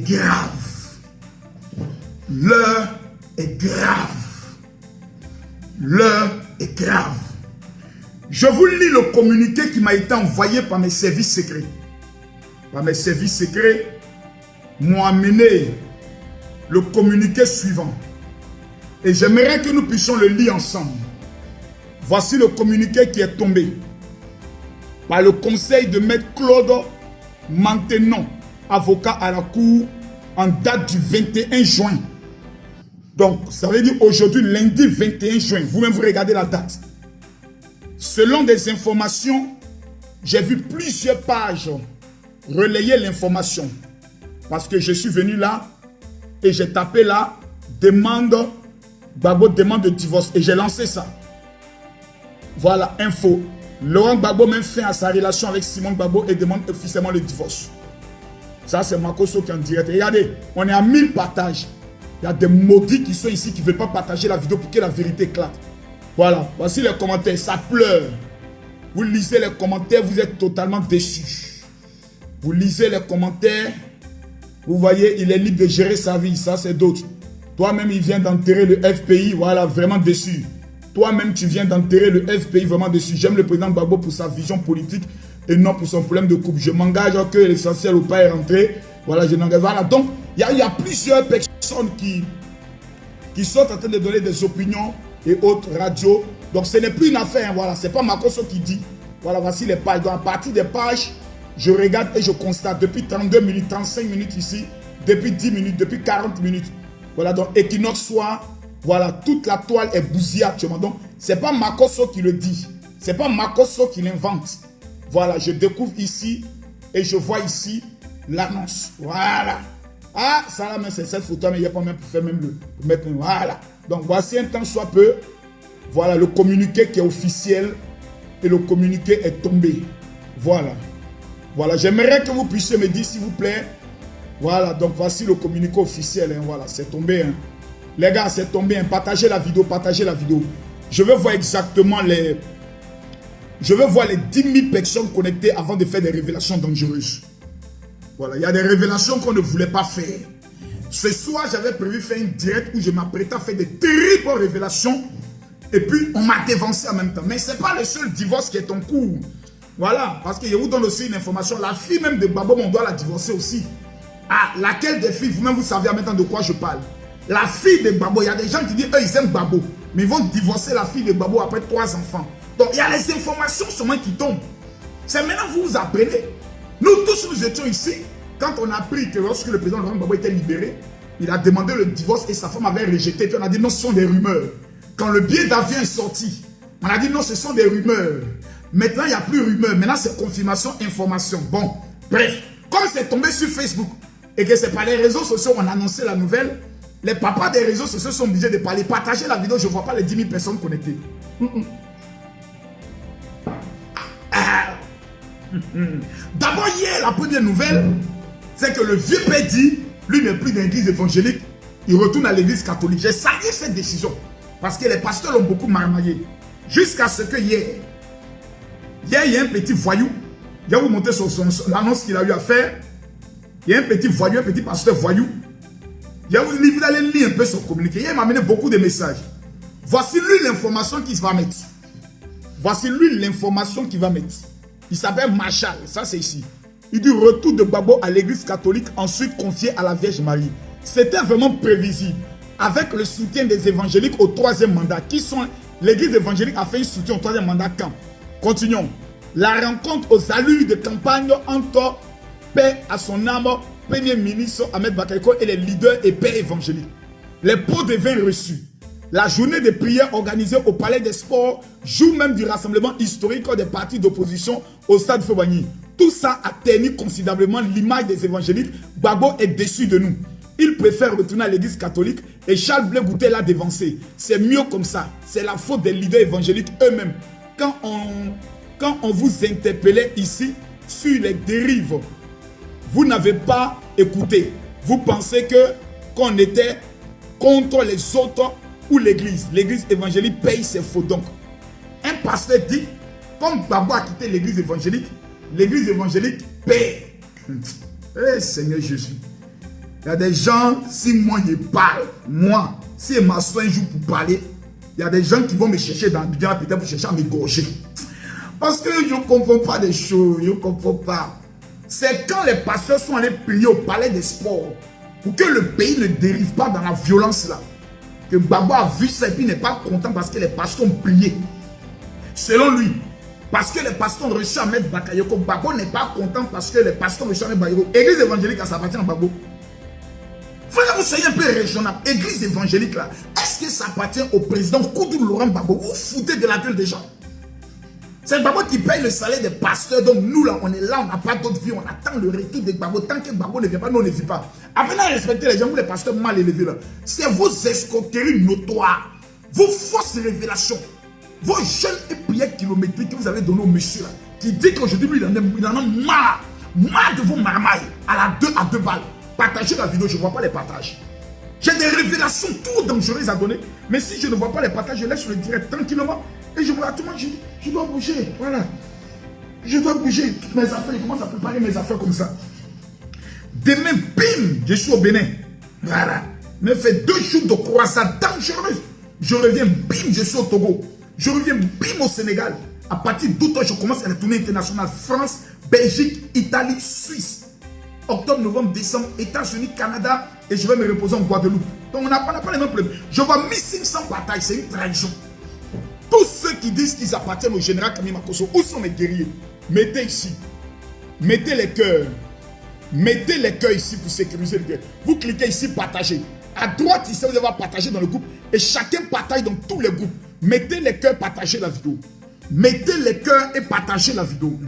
grave. L'heure est grave. L'heure est grave. Je vous lis le communiqué qui m'a été envoyé par mes services secrets. Par mes services secrets m'ont amené le communiqué suivant. Et j'aimerais que nous puissions le lire ensemble. Voici le communiqué qui est tombé par le conseil de Maître Claude Maintenon, avocat à la cour, en date du 21 juin. Donc, ça veut dire aujourd'hui, lundi 21 juin. Vous-même, vous regardez la date. Selon des informations, j'ai vu plusieurs pages relayer l'information. Parce que je suis venu là et j'ai tapé là, Gbagbo demande de divorce. Et j'ai lancé ça. Voilà, info. Laurent Gbagbo met fin à sa relation avec Simon Gbagbo et demande officiellement le divorce. Ça, c'est Makoso qui est en direct. Regardez, on est à 1000 partages. Il y a des maudits qui sont ici qui ne veulent pas partager la vidéo pour que la vérité éclate. Voilà, voici les commentaires. Ça pleure. Vous lisez les commentaires, vous êtes totalement déçus. Vous lisez les commentaires. Vous voyez, il est libre de gérer sa vie. Ça, c'est d'autres. Toi-même, il vient d'enterrer le FPI. Voilà, vraiment déçu. Toi-même, tu viens d'enterrer le FPI, vraiment déçu. J'aime le président Gbagbo pour sa vision politique et non pour son problème de couple. Je m'engage que l'essentiel au pas est rentré. Voilà, je n'engage. Voilà, donc, il y a plusieurs personnes qui sont en train de donner des opinions et autres radios. Donc, ce n'est plus une affaire. Hein, voilà, ce n'est pas Makoso qui dit. Voilà, voici les pages. Donc, à partir des pages, je regarde et je constate depuis 32 minutes, 35 minutes ici, depuis 10 minutes, depuis 40 minutes. Voilà, donc, Equinox Soir. Voilà, toute la toile est bousillée actuellement. Donc, ce n'est pas Makoso qui le dit. Ce n'est pas Makoso qui l'invente. Voilà, je découvre ici et je vois ici l'annonce. Voilà. Ah, ça là, c'est cette photo, mais il n'y a pas même pour faire même le mettre. Voilà. Donc, voici un temps soit peu. Voilà, le communiqué qui est officiel et le communiqué est tombé. Voilà. Voilà, j'aimerais que vous puissiez me dire, s'il vous plaît. Voilà, donc voici le communiqué officiel. Hein, voilà, c'est tombé. Hein. Les gars, c'est tombé. Hein. Partagez la vidéo, partagez la vidéo. Je veux voir exactement les... Je veux voir les 10 000 personnes connectées avant de faire des révélations dangereuses. Voilà, il y a des révélations qu'on ne voulait pas faire. Ce soir, j'avais prévu faire une direct où je m'apprêtais à faire des terribles révélations. Et puis, on m'a dévancé en même temps. Mais ce n'est pas le seul divorce qui est en cours. Voilà, parce que je vous donne aussi une information. La fille même de Gbagbo, on doit la divorcer aussi. Ah, laquelle des filles, vous-même, vous savez maintenant de quoi je parle. La fille de Gbagbo, il y a des gens qui disent, eux, ils aiment Gbagbo. Mais ils vont divorcer la fille de Gbagbo après 3 enfants. Donc, il y a les informations seulement qui tombent. C'est maintenant que vous vous apprenez. Nous tous, nous étions ici. Quand on a appris que lorsque le président Laurent Gbagbo était libéré, il a demandé le divorce et sa femme avait rejeté. Puis on a dit, non, ce sont des rumeurs. Quand le billet d'avion est sorti, on a dit, non, ce sont des rumeurs. Maintenant, il n'y a plus rumeur. Maintenant, c'est confirmation, information. Bon, bref, comme c'est tombé sur Facebook et que c'est par les réseaux sociaux qu'on a annoncé la nouvelle, les papas des réseaux sociaux sont obligés de parler. Partagez la vidéo, je ne vois pas les 10 000 personnes connectées. D'abord, hier, la première nouvelle, c'est que le vieux père dit, lui n'est plus dans l'église évangélique, il retourne à l'église catholique. J'ai salué cette décision parce que les pasteurs l'ont beaucoup marmaillé. Jusqu'à ce que hier, il y a un petit voyou, je vais vous montrer l'annonce qu'il a eu à faire. Il y a un petit voyou, un petit pasteur voyou. Vous allez lire un peu son communiqué. Il m'a amené beaucoup de messages. Voici lui l'information qu'il va mettre. Voici lui l'information qu'il va mettre. Il s'appelle Marshall, ça c'est ici. Il dit retour de Gbagbo à l'église catholique, ensuite confié à la Vierge Marie. C'était vraiment prévisible. Avec le soutien des évangéliques au 3e mandat. Qui sont l'église évangélique a fait un soutien au 3e mandat quand? Continuons. La rencontre aux allures de campagne entre paix à son âme, Premier ministre Ahmed Bakayoko et les leaders et pères évangéliques. Les pots de vin reçus. La journée de prière organisée au Palais des Sports, jour même du rassemblement historique des partis d'opposition au stade Fobagny. Tout ça a terni considérablement l'image des évangéliques. Gbagbo est déçu de nous. Il préfère retourner à l'église catholique et Charles Blé Goutet l'a dévancé. C'est mieux comme ça. C'est la faute des leaders évangéliques eux-mêmes. Quand on vous interpellait ici sur les dérives, vous n'avez pas écouté. Vous pensez qu'on était contre les autres ou l'église. L'église évangélique paye ses faux. Donc, un pasteur dit, comme Gbagbo a quitté l'église évangélique paie. Eh Seigneur Jésus. Il y a des gens, si moi je parle, moi, si ma soin un jour pour parler, il y a des gens qui vont me chercher dans le bien, peut-être pour chercher à m'égorger. Parce que je ne comprends pas des choses, je ne comprends pas. C'est quand les pasteurs sont allés prier au palais des sports pour que le pays ne dérive pas dans la violence là. Que Gbagbo a vu ça et puis n'est pas content parce que les pasteurs ont prié. Selon lui, parce que les pasteurs ont réussi à mettre Bakayoko, Gbagbo n'est pas content parce que les pasteurs ont réussi à mettre Bakayoko. Église évangélique, ça appartient à Gbagbo. Frère, vous soyez un peu raisonnable. Église évangélique là, est-ce que ça appartient au président Koudou Laurent Gbagbo? Vous foutez de la gueule des gens. C'est Gbagbo qui paye le salaire des pasteurs. Donc nous là, on est là, on n'a pas d'autre vie. On attend le retour de Gbagbo. Tant que Gbagbo ne vient pas, nous on ne vit pas. Apprenez à respecter les gens, vous les pasteurs mal élevés là. C'est vos escroqueries notoires, vos fausses révélations, vos jeûnes et prières kilométriques que vous avez donné au monsieur là, qui dit qu'aujourd'hui il en a marre de vos marmailles à 2 balles. Partagez la vidéo, je ne vois pas les partages. J'ai des révélations trop dangereuses à donner. Mais si je ne vois pas les partages, je laisse le direct tranquillement. Et je me dis, je dois bouger. Voilà. Je dois bouger toutes mes affaires. Je commence à préparer mes affaires comme ça. Demain, bim, je suis au Bénin. Voilà. Me fait 2 jours de croisade dangereuse. Je reviens, bim, je suis au Togo. Je reviens, bim, au Sénégal. À partir d'août, je commence à la tournée internationale. France, Belgique, Italie, Suisse. Octobre, novembre, décembre, États-Unis, Canada. Et je vais me reposer en Guadeloupe. Donc on n'a pas les mêmes problèmes. Je vois Missing sans bataille. C'est une trahison. Tous ceux qui disent qu'ils appartiennent au général Kami Makosso, où sont mes guerriers? Mettez ici. Mettez les cœurs. Mettez les cœurs ici pour sécuriser le cœur. Vous cliquez ici, partagez. À droite, ici, vous allez partager dans le groupe. Et chacun partage dans tous les groupes. Mettez les cœurs, partagez la vidéo. Mettez les cœurs et partagez la vidéo.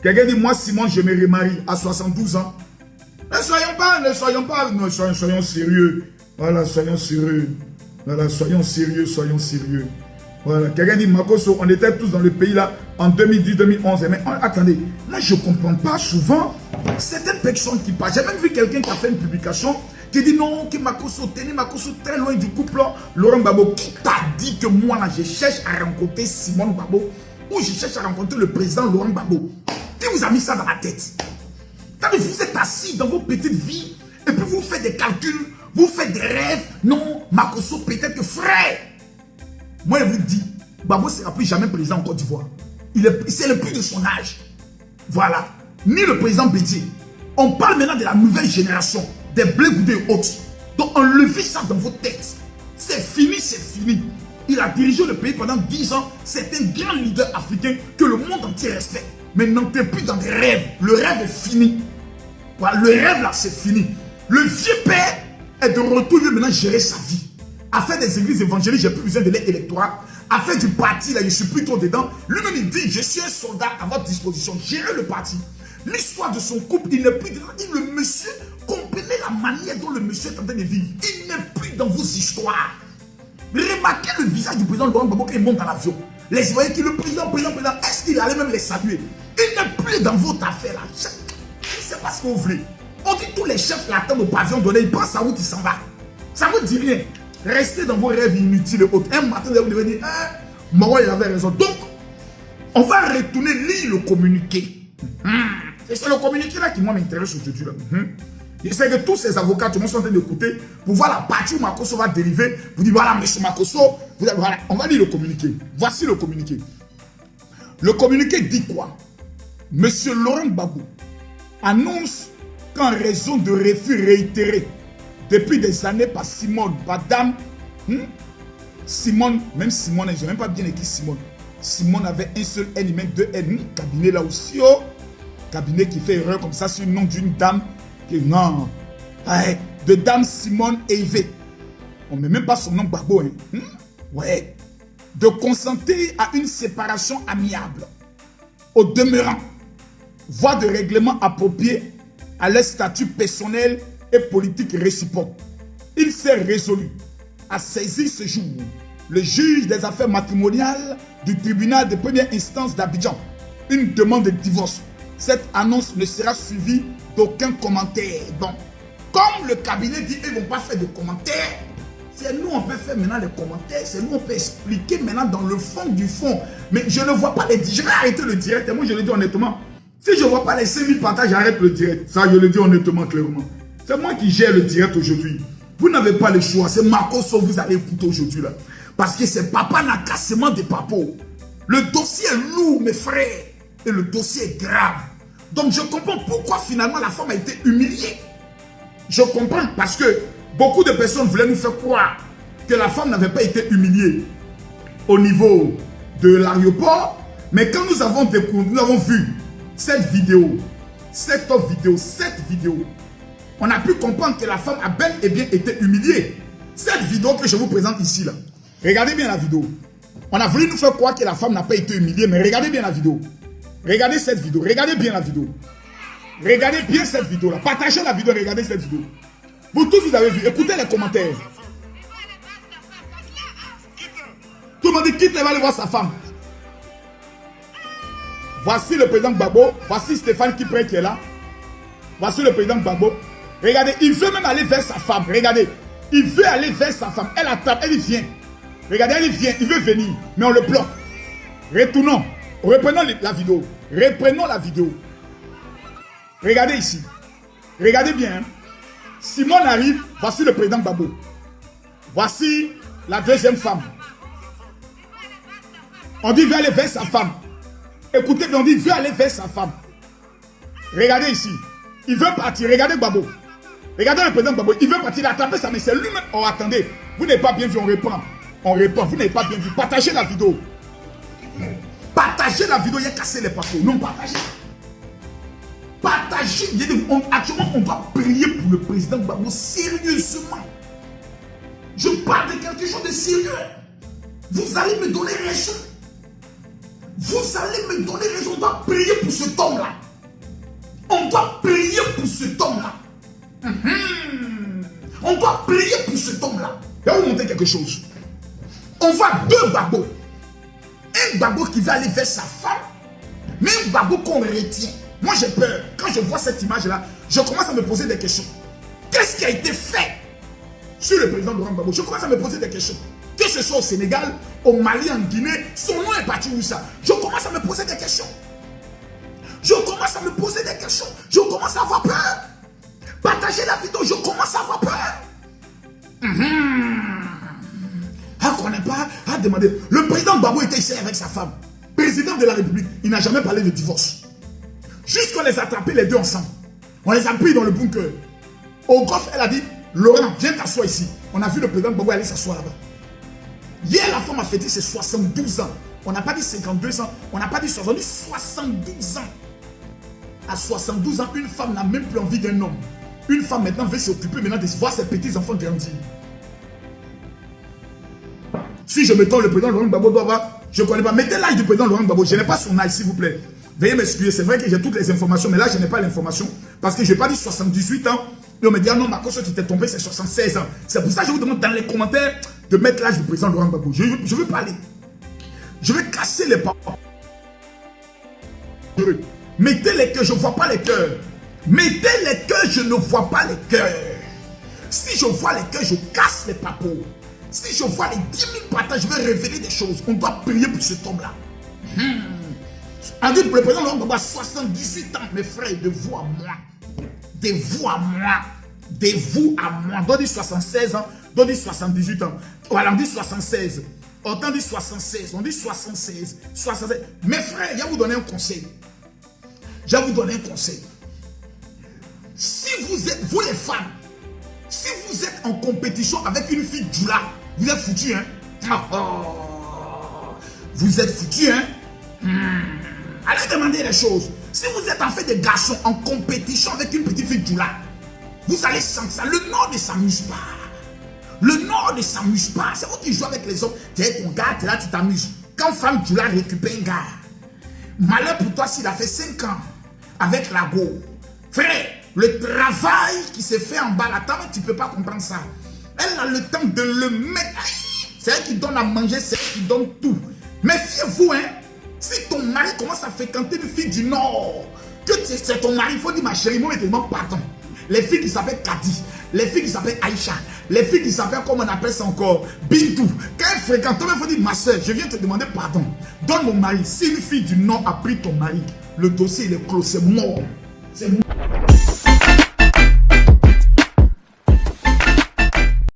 Quelqu'un dit, moi, Simon, je me remarie à 72 ans. Ne soyons sérieux. Voilà, soyons sérieux. Voilà, soyons sérieux. Voilà, quelqu'un dit, Makosso, on était tous dans le pays là en 2010-2011. Mais attendez, moi je ne comprends pas souvent certaines personnes qui parlent. J'ai même vu quelqu'un qui a fait une publication qui dit non, que Makosso, tenez Makosso très loin du couple Laurent Gbagbo. Qui t'a dit que moi là, je cherche à rencontrer Simon Gbagbo ou je cherche à rencontrer le président Laurent Gbagbo? Qui vous a mis ça dans la tête? Vous êtes assis dans vos petites vies et puis vous faites des calculs, vous faites des rêves. Non, Makosso, peut-être que frère. Moi, je vous dis, Gbagbo ne sera plus jamais président en Côte d'Ivoire. C'est le plus de son âge. Voilà. Ni le président Bédié. On parle maintenant de la nouvelle génération, des Blé Goudé et autres. Donc, enlevez ça dans vos têtes. C'est fini, c'est fini. Il a dirigé le pays pendant 10 ans. C'est un grand leader africain que le monde entier respecte. Mais n'entrez plus dans des rêves. Le rêve est fini. Voilà, le rêve là, c'est fini. Le vieux père est de retour, il veut maintenant gérer sa vie. À faire des églises évangéliques, j'ai plus besoin de l'aide électorale. À faire du parti, là, je suis plus trop dedans. Lui-même, il dit, je suis un soldat à votre disposition. Gérez le parti. L'histoire de son couple, il n'est plus dedans. Le monsieur, comprenez la manière dont le monsieur est en train de vivre. Il n'est plus dans vos histoires. Remarquez le visage du président Laurent Gbagbo quand il monte dans l'avion. Les voyez qui le président, est-ce qu'il allait même les saluer? Il n'est plus dans votre affaire là. Je ne sais pas ce que vous voulez. On dit tous les chefs l'attendent au pavillon donné, il prend sa route, il s'en va. Ça ne vous dit rien. Restez dans vos rêves inutiles et autres. Un matin, vous devez dire, Maman, il avait raison. Donc, on va retourner lire le communiqué. C'est le communiqué là qui m'intéresse aujourd'hui. Je sais que tous ces avocats, tout le monde sont en train d'écouter pour voir la partie où Makosso va dériver. Vous dites, voilà, monsieur Makosso, voilà, on va lire le communiqué. Voici le communiqué. Le communiqué dit quoi? Monsieur Laurent Gbagbo annonce qu'en raison de refus réitérés depuis des années par Simone, madame, Simone, même Simone, je n'ai même pas bien écrit Simone. Simone avait un seul N, même 2 N. Cabinet là aussi, oh. Cabinet qui fait erreur comme ça sur le nom d'une dame. Non, de dame Simone Eivé. On ne met même pas son nom Gbagbo. Ouais. De consentir à une séparation amiable. Au demeurant, voie de règlement approprié à leur statut personnel et politique réciproque. Il s'est résolu à saisir ce jour le juge des affaires matrimoniales du tribunal de première instance d'Abidjan. Une demande de divorce. Cette annonce ne sera suivie d'aucun commentaire. Bon, comme le cabinet dit qu'ils ne vont pas faire de commentaires, c'est nous on peut faire maintenant les commentaires, c'est nous on peut expliquer maintenant dans le fond du fond. Mais je ne vois pas les... Je vais arrêter le direct et moi je le dis honnêtement. Si je ne vois pas les 5000 partages, j'arrête le direct. Ça, je le dis honnêtement, clairement. C'est moi qui gère le direct aujourd'hui. Vous n'avez pas le choix. C'est Marco So vous allez écouter aujourd'hui là. Parce que c'est papa n'a cassement de papo. Le dossier est lourd, mes frères. Et le dossier est grave. Donc je comprends pourquoi finalement la femme a été humiliée. Je comprends parce que beaucoup de personnes voulaient nous faire croire que la femme n'avait pas été humiliée au niveau de l'aéroport. Mais quand nous avons vu cette vidéo, cette vidéo, on a pu comprendre que la femme a bel et bien été humiliée. Cette vidéo que je vous présente ici, là, regardez bien la vidéo. On a voulu nous faire croire que la femme n'a pas été humiliée, mais regardez bien la vidéo. Regardez cette vidéo, regardez bien la vidéo. Regardez bien cette vidéo-là. Partagez la vidéo, regardez cette vidéo. Vous tous, vous avez vu. Écoutez les commentaires. Tout le monde dit quitte, il va aller voir sa femme. Voici le président Gbagbo. Voici Stéphane Kipré qui est là. Voici le président Gbagbo. Regardez, il veut même aller vers sa femme. Regardez, il veut aller vers sa femme. Elle attrape, elle vient. Regardez, elle vient, il veut venir. Mais on le bloque. Retournons. Reprenons la vidéo. Reprenons la vidéo. Regardez ici. Regardez bien. Simone arrive. Voici le président Gbagbo. Voici la deuxième femme. On dit, veut aller vers sa femme. Écoutez, on dit, veut aller vers sa femme. Regardez ici. Il veut partir. Regardez Gbagbo. Regardez le président Gbagbo. Il veut partir. Il a attrapé sa main. C'est lui-même. Oh, attendez. Vous n'avez pas bien vu. On reprend. On reprend. Vous n'avez pas bien vu. Partagez la vidéo. Partagez la vidéo. Il a cassé les papiers. Non, partagez. Partagez. Actuellement, on doit prier pour le président Gbagbo sérieusement. Je parle de quelque chose de sérieux. Vous allez me donner raison. Vous allez me donner raison. On doit prier pour cet homme-là. On doit prier pour cet homme-là. On doit prier pour cet homme-là. Je vais vous montrer quelque chose. On voit deux Gbagbo. Un Gbagbo qui va aller vers sa femme, mais un Gbagbo qu'on retient. Moi j'ai peur. Quand je vois cette image-là, je commence à me poser des questions. Qu'est-ce qui a été fait sur le président Laurent Gbagbo? Je commence à me poser des questions. Que ce soit au Sénégal, au Mali, en Guinée, son nom est parti où ça? Je commence à me poser des questions. Je commence à me poser des questions. Je commence à avoir peur. Partagez la vidéo, je commence à avoir peur. On n'est pas à demander. Le président Gbagbo était ici avec sa femme. Président de la République, il n'a jamais parlé de divorce. Jusqu'on les a attrapés les deux ensemble. On les a pris dans le bunker. Au golf, elle a dit, Laurent, viens t'asseoir ici. On a vu le président Gbagbo aller s'asseoir là-bas. Hier, la femme a fêté ses 72 ans. On n'a pas dit 52 ans. On n'a pas dit 70, 72 ans. À 72 ans, une femme n'a même plus envie d'un homme. Une femme maintenant veut s'occuper maintenant de voir ses petits-enfants grandir. Si je me trompe, le président Laurent Gbagbo doit avoir... Je ne connais pas. Mettez l'âge du président Laurent Gbagbo. Je n'ai pas son âge, s'il vous plaît. Veuillez m'excuser. C'est vrai que j'ai toutes les informations, mais là, je n'ai pas l'information. Parce que je n'ai pas dit 78 ans. Et on me dit, ah non, Marco, tu t'es tombé, c'est 76 ans. C'est pour ça que je vous demande dans les commentaires de mettre l'âge du président Laurent Gbagbo. Je veux parler. Je vais casser les paroles. Mettez les cœurs, je ne vois pas les cœurs. Mettez les cœurs, je ne vois pas les cœurs. Si je vois les cœurs, je casse les papos. Si je vois les 10 000 partages, je vais révéler des choses. On doit prier pour cet homme-là. On dit pour le président Laurent Gbagbo a 78 ans, mes frères, de vous à moi. De vous à moi. De vous à moi. On dit 76 ans, on dit 78 ans. Voilà, on dit 76. On dit 76, on dit 76. 76. Mes frères, je vais vous donner un conseil. Je vais vous donner un conseil. Si vous êtes, vous les femmes, si vous êtes en compétition avec une fille Djoula, vous êtes foutus, hein? Vous êtes foutus, hein? Allez demander les choses. Si vous êtes en fait des garçons en compétition avec une petite fille Djoula, vous allez sentir ça. Le Nord ne s'amuse pas. Le Nord ne s'amuse pas. C'est vous qui jouez avec les hommes. Tu es ton gars, tu es là, tu t'amuses. Quand femme Djoula récupère un gars, malheur pour toi s'il a fait 5 ans avec la go. Frère, le travail qui se fait en bas, là, tu ne peux pas comprendre ça. Elle a le temps de le mettre. C'est elle qui donne à manger, c'est elle qui donne tout. Méfiez-vous, hein. Si ton mari commence à fréquenter une fille du Nord, que c'est ton mari, il faut dire, ma chérie, moi, je te demande pardon. Les filles qui s'appellent Kadi, les filles qui s'appellent Aïcha, les filles qui s'appellent, comment on appelle ça encore, Bintou. Quand elle fréquente, il faut dire, ma soeur, je viens te demander pardon. Donne mon mari. Si une fille du Nord a pris ton mari, le dossier il est clos, c'est mort. C'est mort.